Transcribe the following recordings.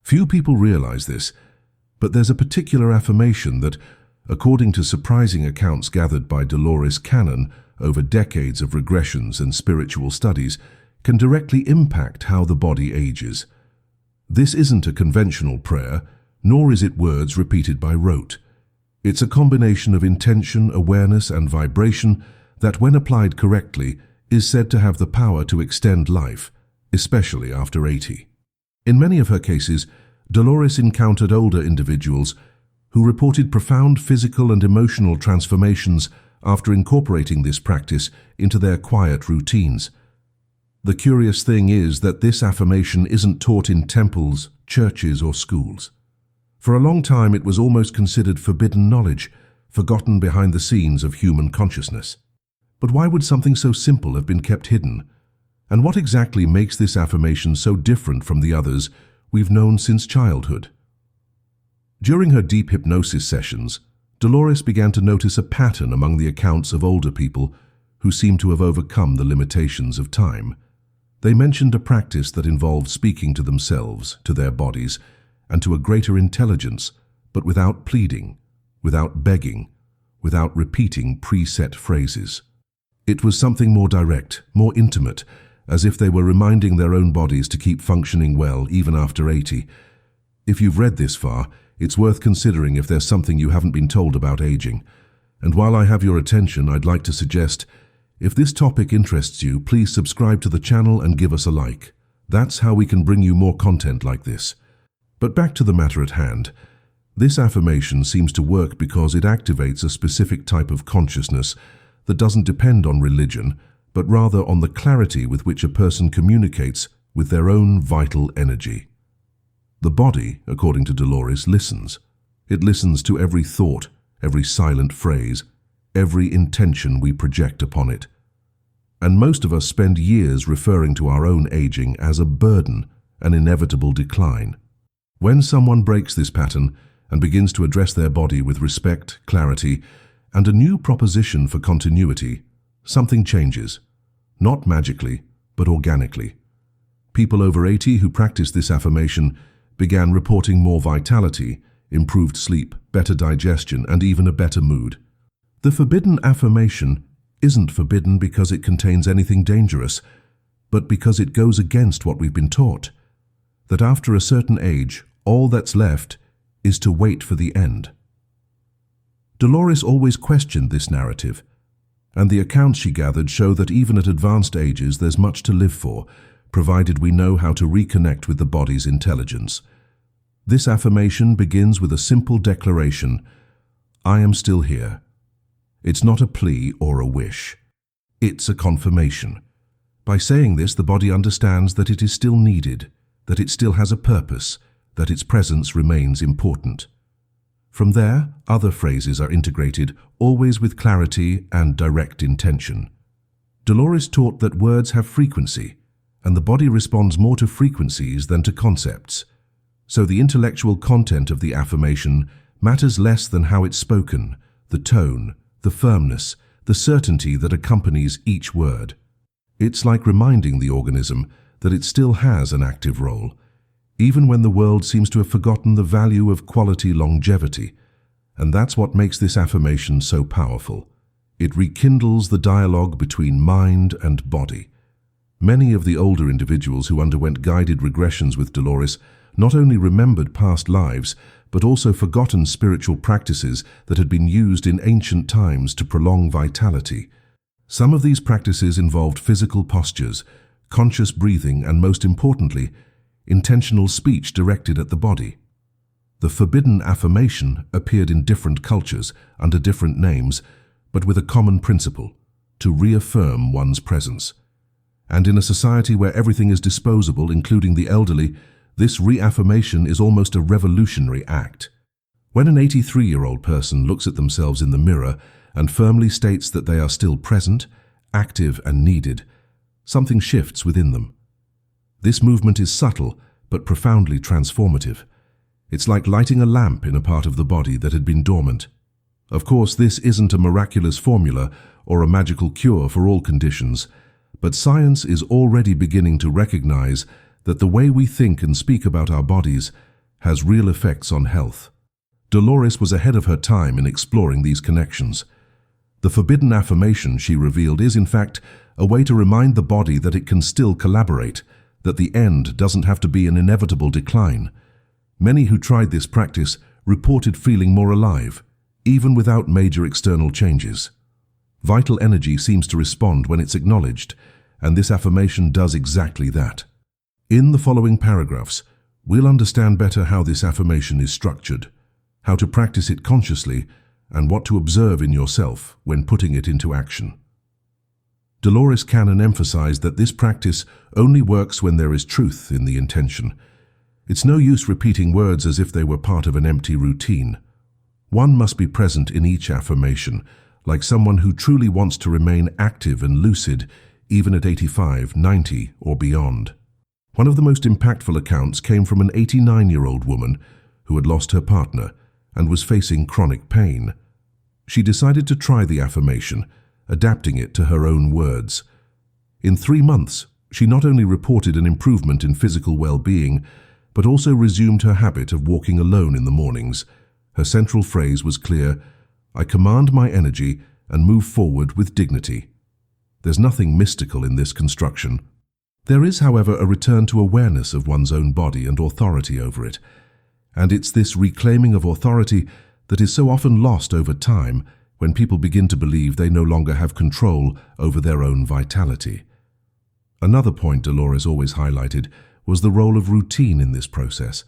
Few people realize this, but there's a particular affirmation that, according to surprising accounts gathered by Dolores Cannon over decades of regressions and spiritual studies, can directly impact how the body ages. This isn't a conventional prayer, nor is it words repeated by rote. It's a combination of intention, awareness, and vibration that, when applied correctly, is said to have the power to extend life, especially after 80. In many of her cases, Dolores encountered older individuals who reported profound physical and emotional transformations after incorporating this practice into their quiet routines. The curious thing is that this affirmation isn't taught in temples, churches, or schools. For a long time, it was almost considered forbidden knowledge, forgotten behind the scenes of human consciousness. But why would something so simple have been kept hidden? And what exactly makes this affirmation so different from the others we've known since childhood? During her deep hypnosis sessions, Dolores began to notice a pattern among the accounts of older people who seemed to have overcome the limitations of time. They mentioned a practice that involved speaking to themselves, to their bodies, and to a greater intelligence, but without pleading, without begging, without repeating preset phrases. It was something more direct, more intimate, as if they were reminding their own bodies to keep functioning well even after 80. If you've read this far, it's worth considering if there's something you haven't been told about aging. And while I have your attention, I'd like to suggest, if this topic interests you, please subscribe to the channel and give us a like. That's how we can bring you more content like this. But back to the matter at hand. This affirmation seems to work because it activates a specific type of consciousness that doesn't depend on religion, but rather on the clarity with which a person communicates with their own vital energy. The body, according to Dolores, listens. It listens to every thought, every silent phrase, every intention we project upon it. And most of us spend years referring to our own aging as a burden, an inevitable decline. When someone breaks this pattern and begins to address their body with respect, clarity, and a new proposition for continuity, something changes. Not magically, but organically. People over 80 who practiced this affirmation began reporting more vitality, improved sleep, better digestion, and even a better mood. The forbidden affirmation isn't forbidden because it contains anything dangerous, but because it goes against what we've been taught, that after a certain age, all that's left is to wait for the end. Dolores always questioned this narrative, and the accounts she gathered show that even at advanced ages there's much to live for, provided we know how to reconnect with the body's intelligence. This affirmation begins with a simple declaration: I am still here. It's not a plea or a wish. It's a confirmation. By saying this, the body understands that it is still needed, that it still has a purpose, that its presence remains important. From there, other phrases are integrated, always with clarity and direct intention. Dolores taught that words have frequency, and the body responds more to frequencies than to concepts. So the intellectual content of the affirmation matters less than how it's spoken, the tone, the firmness, the certainty that accompanies each word. It's like reminding the organism that it still has an active role, even when the world seems to have forgotten the value of quality longevity. And that's what makes this affirmation so powerful. It rekindles the dialogue between mind and body. Many of the older individuals who underwent guided regressions with Dolores not only remembered past lives, but also forgotten spiritual practices that had been used in ancient times to prolong vitality. Some of these practices involved physical postures, conscious breathing, and most importantly, intentional speech directed at the body. The forbidden affirmation appeared in different cultures under different names, but with a common principle: to reaffirm one's presence. And in a society where everything is disposable, including the elderly, this reaffirmation is almost a revolutionary act. When an 83-year-old person looks at themselves in the mirror and firmly states that they are still present, active, and needed, something shifts within them. This movement is subtle but profoundly transformative. It's like lighting a lamp in a part of the body that had been dormant. Of course, this isn't a miraculous formula or a magical cure for all conditions, but science is already beginning to recognize that the way we think and speak about our bodies has real effects on health. Dolores was ahead of her time in exploring these connections. The forbidden affirmation she revealed is, in fact, a way to remind the body that it can still collaborate, that the end doesn't have to be an inevitable decline. Many who tried this practice reported feeling more alive, even without major external changes. Vital energy seems to respond when it's acknowledged, and this affirmation does exactly that. In the following paragraphs, we'll understand better how this affirmation is structured, how to practice it consciously, and what to observe in yourself when putting it into action. Dolores Cannon emphasized that this practice only works when there is truth in the intention. It's no use repeating words as if they were part of an empty routine. One must be present in each affirmation, like someone who truly wants to remain active and lucid, even at 85, 90, or beyond. One of the most impactful accounts came from an 89-year-old woman who had lost her partner and was facing chronic pain. She decided to try the affirmation, adapting it to her own words. In 3 months, she not only reported an improvement in physical well-being, but also resumed her habit of walking alone in the mornings. Her central phrase was clear: "I command my energy and move forward with dignity." There's nothing mystical in this construction. There is, however, a return to awareness of one's own body and authority over it. And it's this reclaiming of authority that is so often lost over time when people begin to believe they no longer have control over their own vitality. Another point Dolores always highlighted was the role of routine in this process.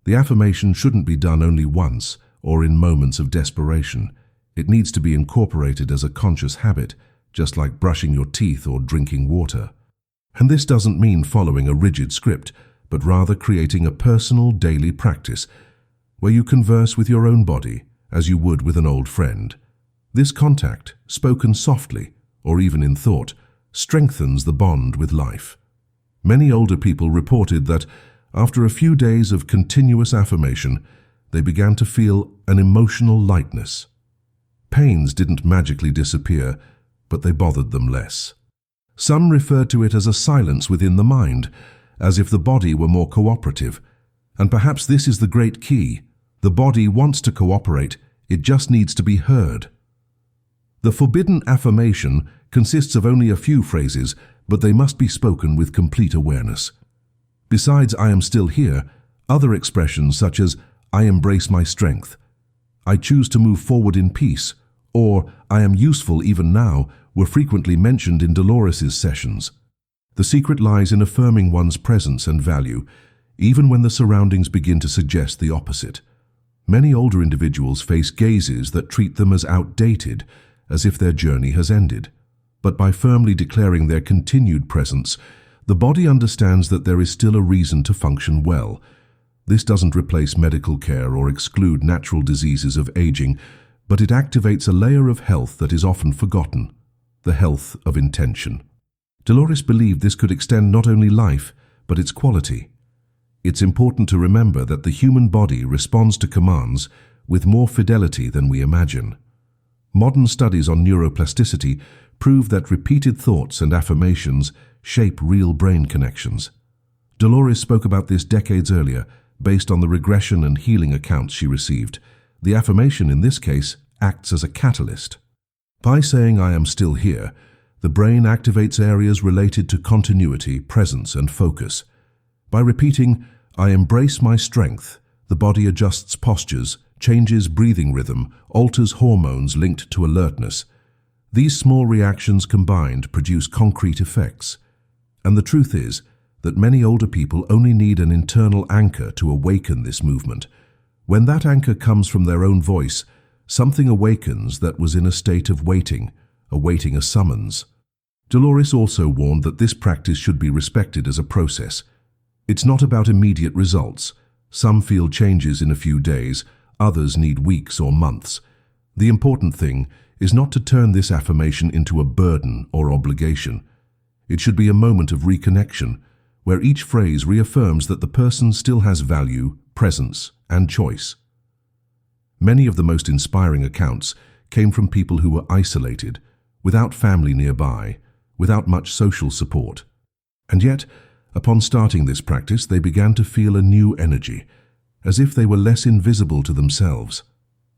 The affirmation shouldn't be done only once or in moments of desperation. It needs to be incorporated as a conscious habit, just like brushing your teeth or drinking water. And this doesn't mean following a rigid script, but rather creating a personal daily practice where you converse with your own body as you would with an old friend. This contact, spoken softly or even in thought, strengthens the bond with life. Many older people reported that after a few days of continuous affirmation, they began to feel an emotional lightness. Pains didn't magically disappear, but they bothered them less. Some referred to it as a silence within the mind, as if the body were more cooperative. And perhaps this is the great key. The body wants to cooperate, it just needs to be heard. The forbidden affirmation consists of only a few phrases, but they must be spoken with complete awareness. Besides "I am still here," other expressions such as "I embrace my strength," "I choose to move forward in peace," or "I am useful even now" were frequently mentioned in Dolores's sessions. The secret lies in affirming one's presence and value, even when the surroundings begin to suggest the opposite. Many older individuals face gazes that treat them as outdated, as if their journey has ended. But by firmly declaring their continued presence, the body understands that there is still a reason to function well. This doesn't replace medical care or exclude natural diseases of aging, but it activates a layer of health that is often forgotten: the health of intention. Dolores believed this could extend not only life, but its quality. It's important to remember that the human body responds to commands with more fidelity than we imagine. Modern studies on neuroplasticity prove that repeated thoughts and affirmations shape real brain connections. Dolores spoke about this decades earlier, based on the regression and healing accounts she received. The affirmation in this case acts as a catalyst. By saying "I am still here," the brain activates areas related to continuity, presence, and focus. By repeating "I embrace my strength," the body adjusts postures, changes breathing rhythm, alters hormones linked to alertness. These small reactions combined produce concrete effects. And the truth is that many older people only need an internal anchor to awaken this movement. When that anchor comes from their own voice, something awakens that was in a state of waiting, awaiting a summons. Dolores also warned that this practice should be respected as a process. It's not about immediate results. Some feel changes in a few days, others need weeks or months. The important thing is not to turn this affirmation into a burden or obligation. It should be a moment of reconnection, where each phrase reaffirms that the person still has value, presence, and choice. Many of the most inspiring accounts came from people who were isolated, without family nearby, without much social support. And yet, upon starting this practice, they began to feel a new energy. as if they were less invisible to themselves.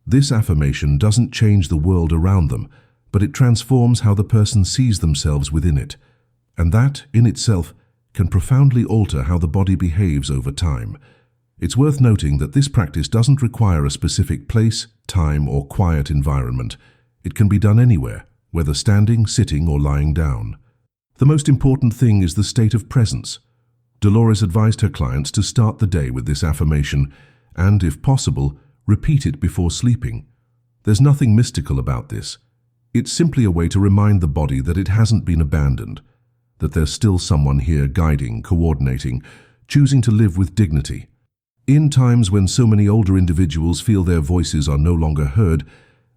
This affirmation doesn't change the world around them, but it transforms how the person sees themselves within it. And that, in itself, can profoundly alter how the body behaves over time. It's worth noting that this practice doesn't require a specific place, time, or quiet environment. It can be done anywhere, whether standing, sitting, or lying down. The most important thing is the state of presence. Dolores advised her clients to start the day with this affirmation and, if possible, repeat it before sleeping. There's nothing mystical about this. It's simply a way to remind the body that it hasn't been abandoned, that there's still someone here guiding, coordinating, choosing to live with dignity. In times when so many older individuals feel their voices are no longer heard,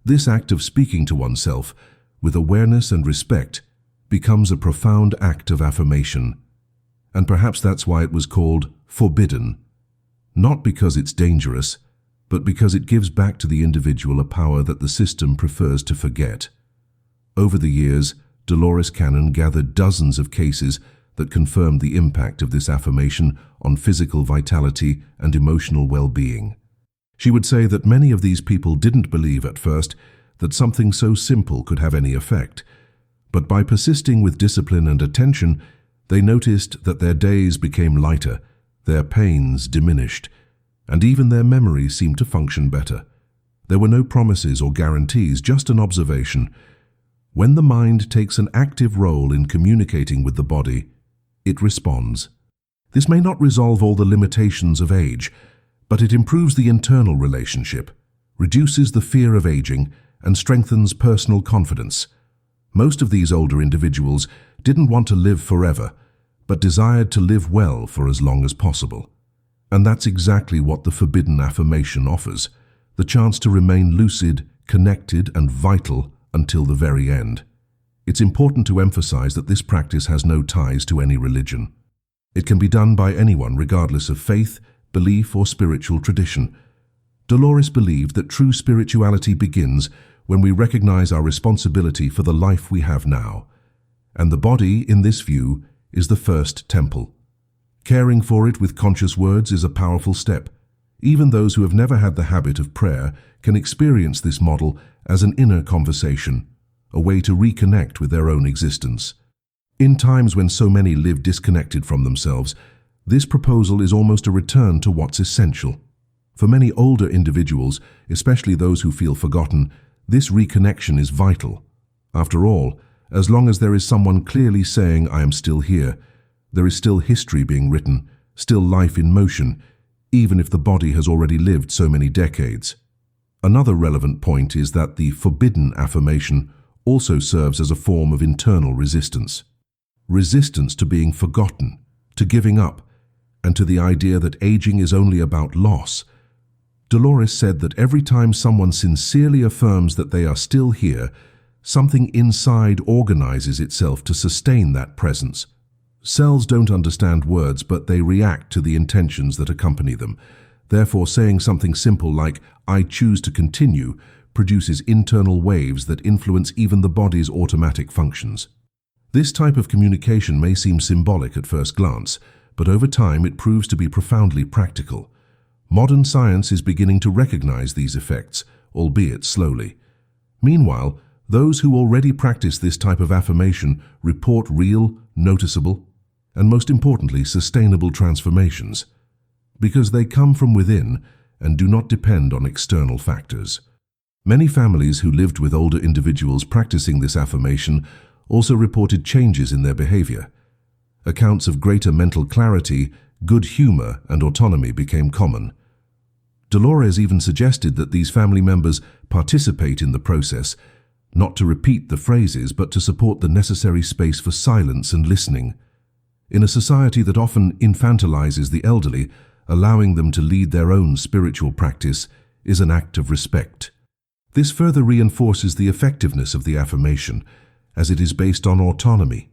this act of speaking to oneself with awareness and respect becomes a profound act of affirmation. And perhaps that's why it was called forbidden. Not because it's dangerous, but because it gives back to the individual a power that the system prefers to forget. Over the years, Dolores Cannon gathered dozens of cases that confirmed the impact of this affirmation on physical vitality and emotional well-being. She would say that many of these people didn't believe at first that something so simple could have any effect, but by persisting with discipline and attention, they noticed that their days became lighter, their pains diminished, and even their memory seemed to function better. There were no promises or guarantees, just an observation. When the mind takes an active role in communicating with the body, it responds. This may not resolve all the limitations of age, but it improves the internal relationship, reduces the fear of aging, and strengthens personal confidence. Most of these older individuals didn't want to live forever, but desired to live well for as long as possible. And that's exactly what the forbidden affirmation offers, the chance to remain lucid, connected, and vital until the very end. It's important to emphasize that this practice has no ties to any religion. It can be done by anyone regardless of faith, belief, or spiritual tradition. Dolores believed that true spirituality begins when we recognize our responsibility for the life we have now. And the body, in this view, is the first temple. Caring for it with conscious words is a powerful step. Even those who have never had the habit of prayer can experience this model as an inner conversation, a way to reconnect with their own existence. In times when so many live disconnected from themselves, this proposal is almost a return to what's essential. For many older individuals, especially those who feel forgotten, this reconnection is vital. After all, as long as there is someone clearly saying, "I am still here," there is still history being written, still life in motion, even if the body has already lived so many decades. Another relevant point is that the forbidden affirmation also serves as a form of internal resistance. Resistance to being forgotten, to giving up, and to the idea that aging is only about loss. Dolores said that every time someone sincerely affirms that they are still here, something inside organizes itself to sustain that presence. Cells don't understand words, but they react to the intentions that accompany them. Therefore, saying something simple like, "I choose to continue," produces internal waves that influence even the body's automatic functions. This type of communication may seem symbolic at first glance, but over time it proves to be profoundly practical. Modern science is beginning to recognize these effects, albeit slowly. Meanwhile, those who already practice this type of affirmation report real, noticeable, and most importantly, sustainable transformations, because they come from within and do not depend on external factors. Many families who lived with older individuals practicing this affirmation also reported changes in their behavior. Accounts of greater mental clarity, good humor, and autonomy became common. Dolores even suggested that these family members participate in the process, not to repeat the phrases, but to support the necessary space for silence and listening. In a society that often infantilizes the elderly, allowing them to lead their own spiritual practice is an act of respect. This further reinforces the effectiveness of the affirmation, as it is based on autonomy.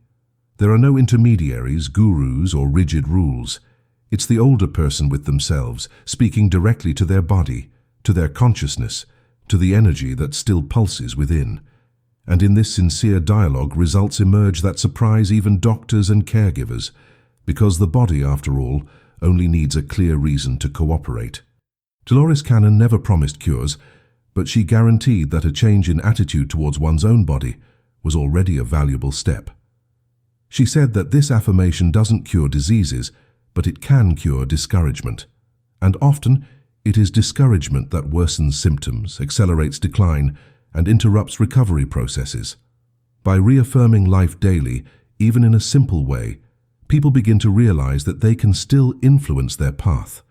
There are no intermediaries, gurus, or rigid rules. It's the older person with themselves, speaking directly to their body, to their consciousness, to the energy that still pulses within. And in this sincere dialogue, results emerge that surprise even doctors and caregivers, because the body, after all, only needs a clear reason to cooperate. Dolores Cannon never promised cures, but she guaranteed that a change in attitude towards one's own body was already a valuable step. She said that this affirmation doesn't cure diseases, but it can cure discouragement. And often, it is discouragement that worsens symptoms, accelerates decline, and interrupts recovery processes. By reaffirming life daily, even in a simple way, people begin to realize that they can still influence their path.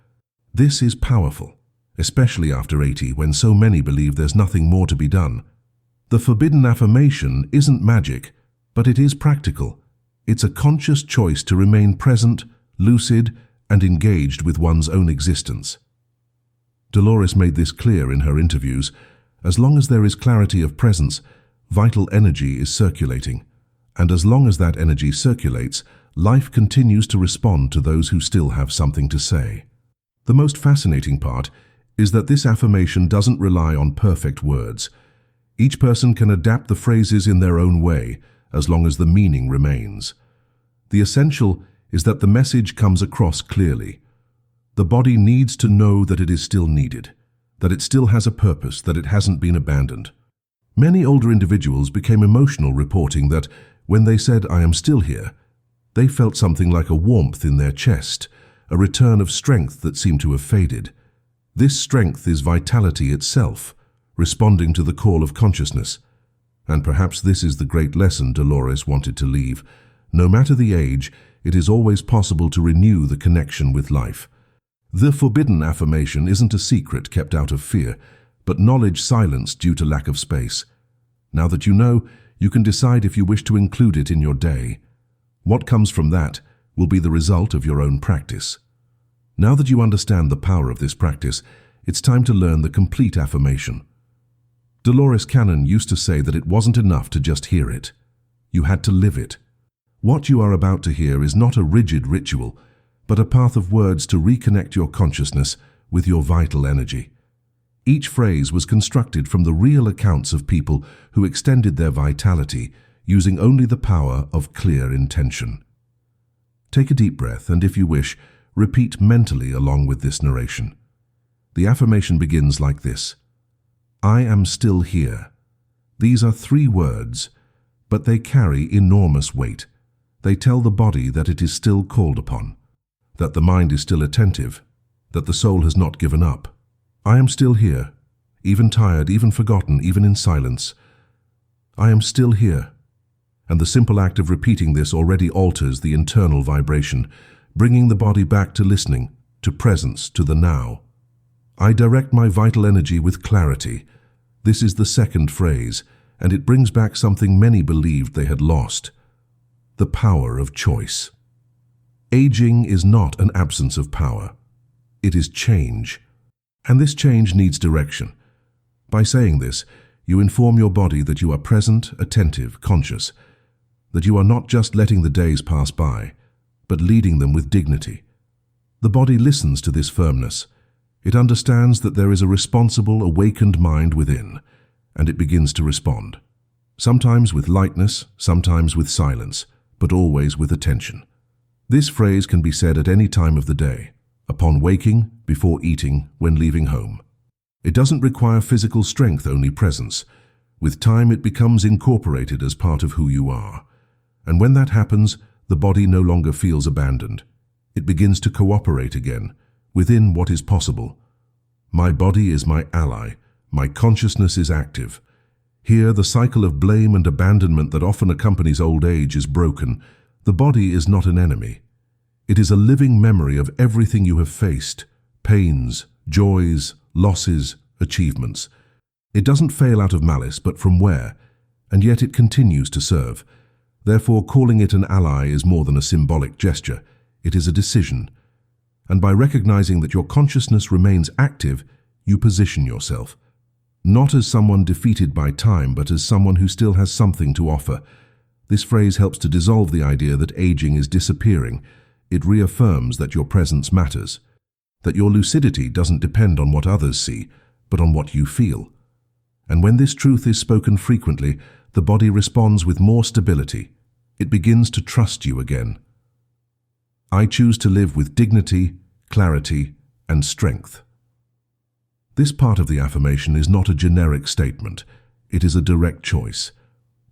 This is powerful, especially after 80, when so many believe there's nothing more to be done. The forbidden affirmation isn't magic, but it is practical. It's a conscious choice to remain present, lucid, and engaged with one's own existence. Dolores made this clear in her interviews. As long as there is clarity of presence, vital energy is circulating. And as long as that energy circulates, life continues to respond to those who still have something to say. The most fascinating part is that this affirmation doesn't rely on perfect words. Each person can adapt the phrases in their own way, as long as the meaning remains. The essential is that the message comes across clearly. The body needs to know that it is still needed, that it still has a purpose, that it hasn't been abandoned. Many older individuals became emotional, reporting that when they said, "I am still here," they felt something like a warmth in their chest, a return of strength that seemed to have faded. This strength is vitality itself, responding to the call of consciousness. And perhaps this is the great lesson Dolores wanted to leave. No matter the age, it is always possible to renew the connection with life. The forbidden affirmation isn't a secret kept out of fear, but knowledge silenced due to lack of space. Now that you know, you can decide if you wish to include it in your day. What comes from that will be the result of your own practice. Now that you understand the power of this practice, it's time to learn the complete affirmation. Dolores Cannon used to say that it wasn't enough to just hear it. You had to live it. What you are about to hear is not a rigid ritual, but a path of words to reconnect your consciousness with your vital energy. Each phrase was constructed from the real accounts of people who extended their vitality using only the power of clear intention. Take a deep breath and, if you wish, repeat mentally along with this narration. The affirmation begins like this: I am still here. These are 3 words, but they carry enormous weight. They tell the body that it is still called upon, that the mind is still attentive, that the soul has not given up. I am still here, even tired, even forgotten, even in silence. I am still here. And the simple act of repeating this already alters the internal vibration, bringing the body back to listening, to presence, to the now. I direct my vital energy with clarity. This is the second phrase, and it brings back something many believed they had lost: the power of choice. Aging is not an absence of power. It is change. And this change needs direction. By saying this, you inform your body that you are present, attentive, conscious, that you are not just letting the days pass by, but leading them with dignity. The body listens to this firmness. It understands that there is a responsible, awakened mind within, and it begins to respond. Sometimes with lightness, sometimes with silence, but always with attention. This phrase can be said at any time of the day, upon waking, before eating, when leaving home. It doesn't require physical strength, only presence. With time, it becomes incorporated as part of who you are. And when that happens, the body no longer feels abandoned. It begins to cooperate again, within what is possible. My body is my ally. My consciousness is active. Here, the cycle of blame and abandonment that often accompanies old age is broken. The body is not an enemy. It is a living memory of everything you have faced: pains, joys, losses, achievements. It doesn't fail out of malice, but from where? And yet it continues to serve. Therefore, calling it an ally is more than a symbolic gesture. It is a decision. And by recognizing that your consciousness remains active, you position yourself, not as someone defeated by time, but as someone who still has something to offer. This phrase helps to dissolve the idea that aging is disappearing. It reaffirms that your presence matters, that your lucidity doesn't depend on what others see, but on what you feel. And when this truth is spoken frequently, the body responds with more stability. It begins to trust you again. I choose to live with dignity, clarity, and strength. This part of the affirmation is not a generic statement. It is a direct choice.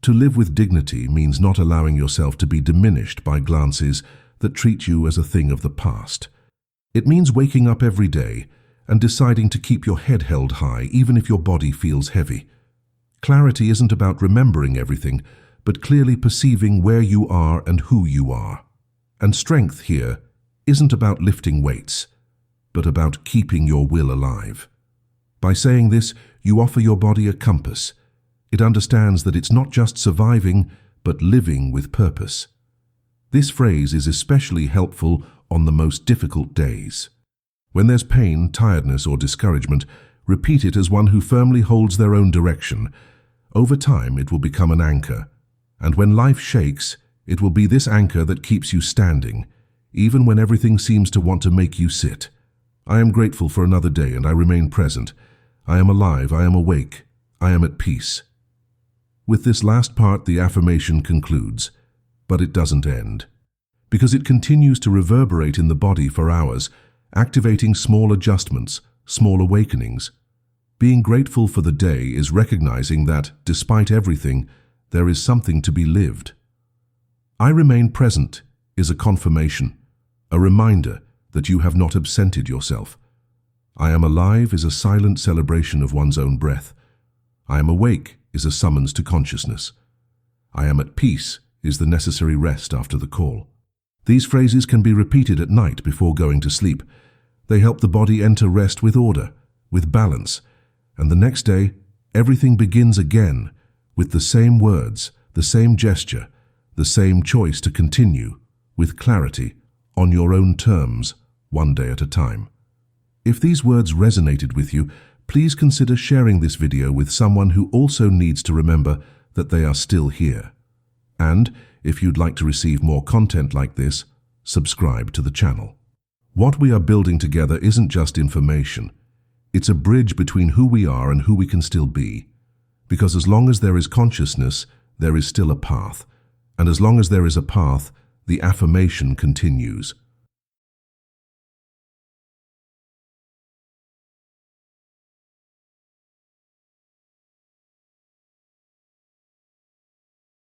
To live with dignity means not allowing yourself to be diminished by glances that treat you as a thing of the past. It means waking up every day and deciding to keep your head held high even if your body feels heavy. Clarity isn't about remembering everything, but clearly perceiving where you are and who you are. And strength here isn't about lifting weights, but about keeping your will alive. By saying this, you offer your body a compass. It understands that it's not just surviving, but living with purpose. This phrase is especially helpful on the most difficult days. When there's pain, tiredness, or discouragement, repeat it as one who firmly holds their own direction. Over time, it will become an anchor. And when life shakes, it will be this anchor that keeps you standing, even when everything seems to want to make you sit. I am grateful for another day and I remain present. I am alive, I am awake, I am at peace. With this last part, the affirmation concludes, but it doesn't end. Because it continues to reverberate in the body for hours, activating small adjustments, small awakenings. Being grateful for the day is recognizing that, despite everything, there is something to be lived. I remain present is a confirmation, a reminder that you have not absented yourself. I am alive is a silent celebration of one's own breath. I am awake is a summons to consciousness. I am at peace is the necessary rest after the call. These phrases can be repeated at night before going to sleep. They help the body enter rest with order, with balance, and the next day, everything begins again with the same words, the same gesture, the same choice to continue, with clarity, on your own terms, one day at a time. If these words resonated with you, please consider sharing this video with someone who also needs to remember that they are still here. And, if you'd like to receive more content like this, subscribe to the channel. What we are building together isn't just information. It's a bridge between who we are and who we can still be. Because as long as there is consciousness, there is still a path. And as long as there is a path, the affirmation continues.